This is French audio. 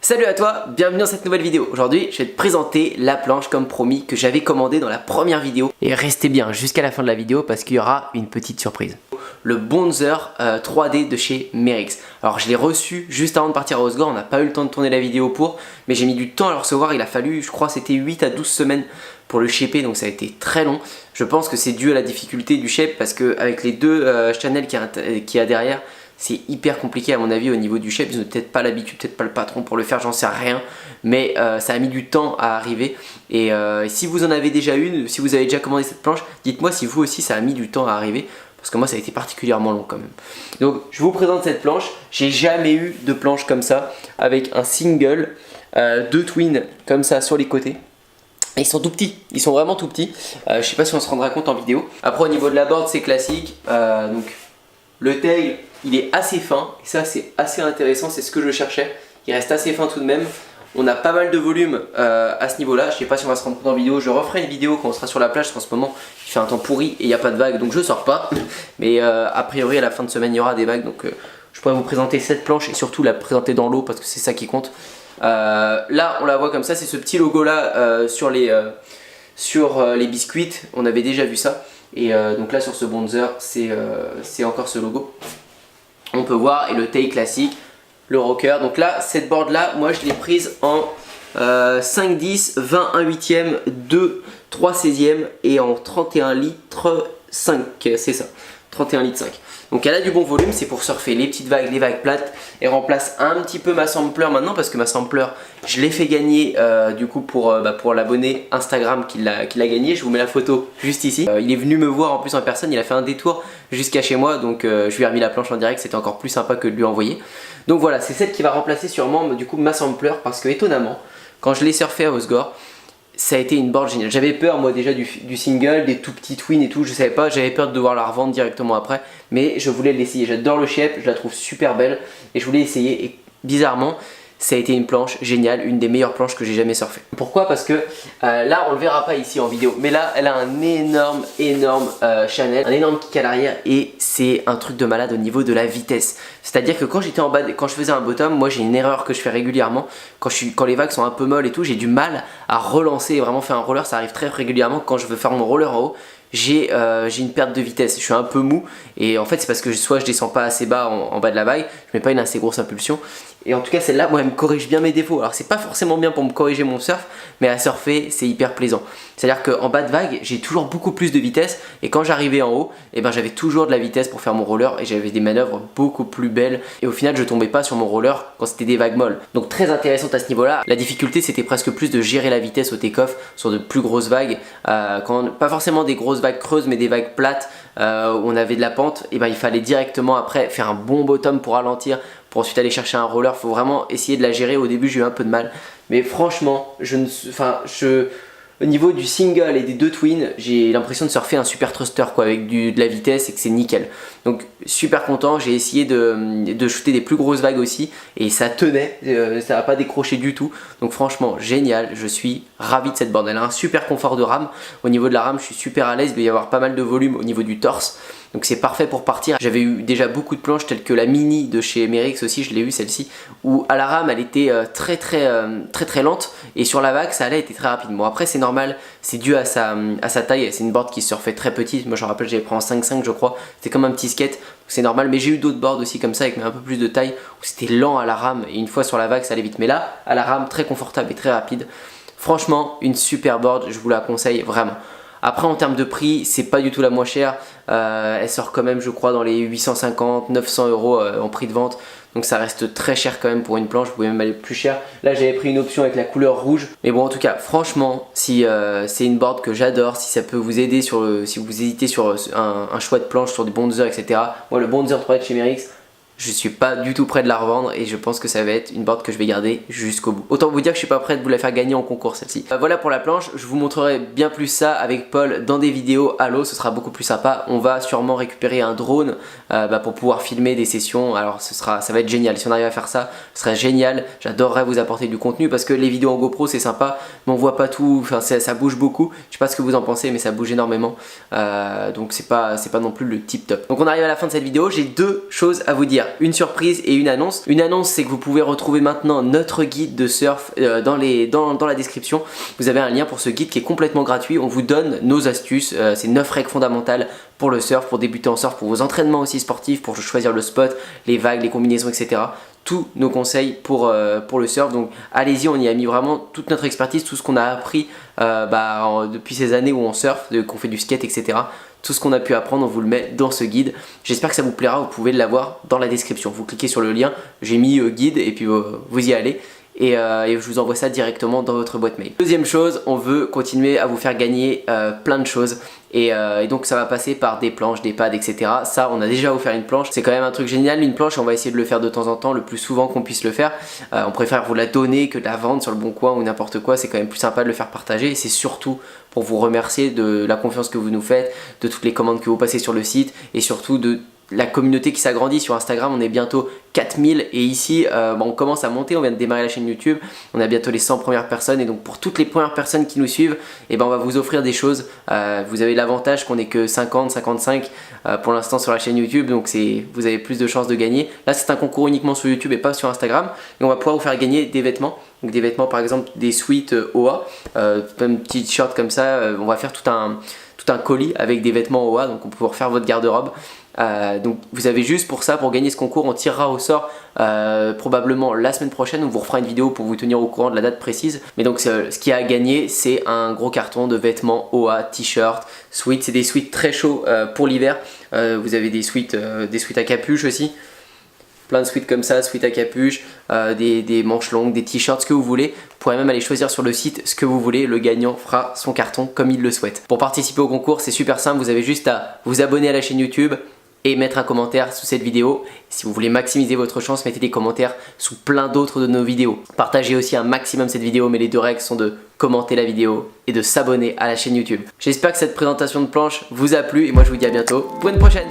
Salut à toi, bienvenue dans cette nouvelle vidéo. Aujourd'hui, je vais te présenter la planche comme promis que j'avais commandée dans la première vidéo. Et restez bien jusqu'à la fin de la vidéo parce qu'il y aura une petite surprise. Le Bonzer 3D de chez Merix. Alors je l'ai reçu juste avant de partir à Osgore, on n'a pas eu le temps de tourner la vidéo pour, mais j'ai mis du temps à le recevoir, il a fallu, je crois c'était 8 à 12 semaines pour le shipper, donc ça a été très long. Je pense que c'est dû à la difficulté du shape parce qu'avec les deux channels qu'il y a derrière, c'est hyper compliqué à mon avis au niveau du shape. Ils n'ont peut-être pas l'habitude, peut-être pas le patron pour le faire, j'en sais rien. Mais ça a mis du temps à arriver. Et si vous en avez déjà une, si vous avez déjà commandé cette planche, dites-moi si vous aussi ça a mis du temps à arriver. Parce que moi ça a été particulièrement long quand même. Donc je vous présente cette planche. J'ai jamais eu de planche comme ça. Avec un single, deux twins comme ça sur les côtés. Et ils sont tout petits, ils sont vraiment tout petits. Je sais pas si on se rendra compte en vidéo. Après au niveau de la board c'est classique. Donc le tail il est assez fin, et ça c'est assez intéressant, c'est ce que je cherchais. Il reste assez fin tout de même. On a pas mal de volume à ce niveau là. Je sais pas si on va se rendre compte en vidéo. Je referai une vidéo quand on sera sur la plage parce qu'en ce moment il fait un temps pourri et il n'y a pas de vagues, donc je sors pas. Mais a priori à la fin de semaine il y aura des vagues, donc je pourrais vous présenter cette planche et surtout la présenter dans l'eau parce que c'est ça qui compte. Là on la voit comme ça, c'est ce petit logo là sur les biscuits, on avait déjà vu ça. Et donc là sur ce Bonzer c'est encore ce logo. On peut voir, et le tail classique, le rocker. Donc là cette board là, moi je l'ai prise en 5, 10, 20, 1 8e, 2, 3 16e et en 31 litres 5, c'est ça, 31 litres 5. Donc elle a du bon volume, c'est pour surfer les petites vagues, les vagues plates. Elle remplace un petit peu ma sampler maintenant parce que ma sampler, je l'ai fait gagner du coup pour l'abonné Instagram qui l'a gagné. Je vous mets la photo juste ici. Il est venu me voir en plus en personne, il a fait un détour jusqu'à chez moi. Donc je lui ai remis la planche en direct, c'était encore plus sympa que de lui envoyer. Donc voilà, c'est celle qui va remplacer sûrement du coup ma sampler parce que étonnamment, quand je l'ai surfé à Osgore, ça a été une board géniale. J'avais peur moi déjà du single, des tout petits twins et tout, je savais pas, j'avais peur de devoir la revendre directement après, mais je voulais l'essayer. J'adore le shape, je la trouve super belle et je voulais essayer, et bizarrement ça a été une planche géniale, une des meilleures planches que j'ai jamais surfé. Pourquoi? Parce que là on le verra pas ici en vidéo, mais là elle a un énorme channel, un énorme kick à l'arrière et c'est un truc de malade au niveau de la vitesse. C'est-à-dire que quand j'étais en bas, quand je faisais un bottom, moi j'ai une erreur que je fais régulièrement. Quand les vagues sont un peu molles et tout, j'ai du mal à relancer et vraiment faire un roller. Ça arrive très régulièrement quand je veux faire mon roller en haut. J'ai une perte de vitesse, je suis un peu mou et en fait c'est parce que soit je descends pas assez bas en bas de la vague, je mets pas une assez grosse impulsion et en tout cas celle-là moi elle me corrige bien mes défauts. Alors c'est pas forcément bien pour me corriger mon surf, mais à surfer c'est hyper plaisant. C'est à dire qu'en bas de vague j'ai toujours beaucoup plus de vitesse et quand j'arrivais en haut, et ben j'avais toujours de la vitesse pour faire mon roller et j'avais des manœuvres beaucoup plus belles et au final je tombais pas sur mon roller quand c'était des vagues molles. Donc très intéressante à ce niveau là. La difficulté c'était presque plus de gérer la vitesse au take-off sur de plus grosses vagues, pas forcément des grosses vagues creuses mais des vagues plates où on avait de la pente, et ben il fallait directement après faire un bon bottom pour ralentir, pour ensuite aller chercher un roller. Faut vraiment essayer de la gérer. Au début j'ai eu un peu de mal, mais franchement au niveau du single et des deux twins, j'ai l'impression de surfer un super thruster quoi, avec de la vitesse et que c'est nickel. Donc super content, j'ai essayé de shooter des plus grosses vagues aussi et ça tenait, ça n'a pas décroché du tout. Donc franchement génial, je suis ravi de cette board. Elle a un super confort de rame. Au niveau de la rame je suis super à l'aise, il doit y avoir pas mal de volume au niveau du torse. Donc c'est parfait pour partir. J'avais eu déjà beaucoup de planches telles que la mini de chez Merix aussi, je l'ai eu celle-ci, où à la rame elle était très lente et sur la vague ça allait, était très rapide. Bon après c'est normal, c'est dû à sa taille, c'est une board qui se surfait très petite. Moi je me rappelle j'avais pris en 5.5 je crois, c'était comme un petit skate, c'est normal. Mais j'ai eu d'autres boards aussi comme ça avec un peu plus de taille où c'était lent à la rame et une fois sur la vague ça allait vite. Mais là à la rame très confortable et très rapide. Franchement une super board, je vous la conseille vraiment. Après en termes de prix, c'est pas du tout la moins chère, elle sort quand même je crois dans les 850, 900 euros en prix de vente. Donc ça reste très cher quand même pour une planche, vous pouvez même aller plus cher. Là j'avais pris une option avec la couleur rouge. Mais bon en tout cas franchement si c'est une board que j'adore, si ça peut vous aider si vous hésitez sur un choix de planche, sur des Bonzer etc. Moi le Bonzer 3D de chez Merix, je suis pas du tout prêt de la revendre et je pense que ça va être une board que je vais garder jusqu'au bout. Autant vous dire que je suis pas prêt de vous la faire gagner en concours celle-ci. Voilà pour la planche, je vous montrerai bien plus ça avec Paul dans des vidéos à l'eau, ce sera beaucoup plus sympa. On va sûrement récupérer un drone pour pouvoir filmer des sessions. Alors ça va être génial, si on arrive à faire ça, ce serait génial. J'adorerais vous apporter du contenu parce que les vidéos en GoPro c'est sympa, mais on voit pas tout, enfin ça bouge beaucoup. Je sais pas ce que vous en pensez mais ça bouge énormément. Donc c'est pas non plus le tip top. Donc on arrive à la fin de cette vidéo, j'ai deux choses à vous dire. dire une surprise et une annonce. Une annonce, c'est que vous pouvez retrouver maintenant notre guide de surf dans la description. Vous avez un lien pour ce guide qui est complètement gratuit. On vous donne nos astuces, c'est 9 règles fondamentales pour le surf, pour débuter en surf, pour vos entraînements aussi sportifs, pour choisir le spot, les vagues, les combinaisons, etc. Tous nos conseils pour le surf. Donc allez-y, on y a mis vraiment toute notre expertise, tout ce qu'on a appris depuis ces années où on surfe, qu'on fait du skate, etc. Tout ce qu'on a pu apprendre, on vous le met dans ce guide. J'espère que ça vous plaira, vous pouvez l'avoir dans la description. Vous cliquez sur le lien, j'ai mis guide et puis vous y allez. Et je vous envoie ça directement dans votre boîte mail. Deuxième chose, on veut continuer à vous faire gagner plein de choses. Et donc ça va passer par des planches, des pads, etc. Ça, on a déjà offert une planche. C'est quand même un truc génial, une planche. On va essayer de le faire de temps en temps, le plus souvent qu'on puisse le faire. On préfère vous la donner que de la vendre sur le bon coin ou n'importe quoi. C'est quand même plus sympa de le faire partager. Et c'est surtout pour vous remercier de la confiance que vous nous faites, de toutes les commandes que vous passez sur le site et surtout de la communauté qui s'agrandit. Sur Instagram, on est bientôt 4000 et ici on commence à monter, on vient de démarrer la chaîne YouTube, on a bientôt les 100 premières personnes et donc pour toutes les premières personnes qui nous suivent, on va vous offrir des choses. Vous avez l'avantage qu'on n'est que 50, 55 pour l'instant sur la chaîne YouTube, donc vous avez plus de chances de gagner. Là c'est un concours uniquement sur YouTube et pas sur Instagram et on va pouvoir vous faire gagner des vêtements. Donc des vêtements par exemple des sweats OA, un petit t-shirt comme ça, on va faire tout un colis avec des vêtements OA, donc on peut refaire votre garde-robe. Donc vous avez juste pour ça, pour gagner ce concours, on tirera au sort probablement la semaine prochaine. On vous refera une vidéo pour vous tenir au courant de la date précise. Mais donc ce qui a à gagner, c'est un gros carton de vêtements OA, t-shirt, sweats. C'est des sweats très chauds pour l'hiver. Vous avez des sweats à capuche aussi. Plein de sweats comme ça, sweats à capuche, des manches longues, des t-shirts, ce que vous voulez. Vous pourrez même aller choisir sur le site ce que vous voulez. Le gagnant fera son carton comme il le souhaite. Pour participer au concours, c'est super simple. Vous avez juste à vous abonner à la chaîne YouTube et mettre un commentaire sous cette vidéo. Si vous voulez maximiser votre chance, mettez des commentaires sous plein d'autres de nos vidéos. Partagez aussi un maximum cette vidéo, mais les 2 règles sont de commenter la vidéo et de s'abonner à la chaîne YouTube. J'espère que cette présentation de planche vous a plu et moi je vous dis à bientôt pour une prochaine.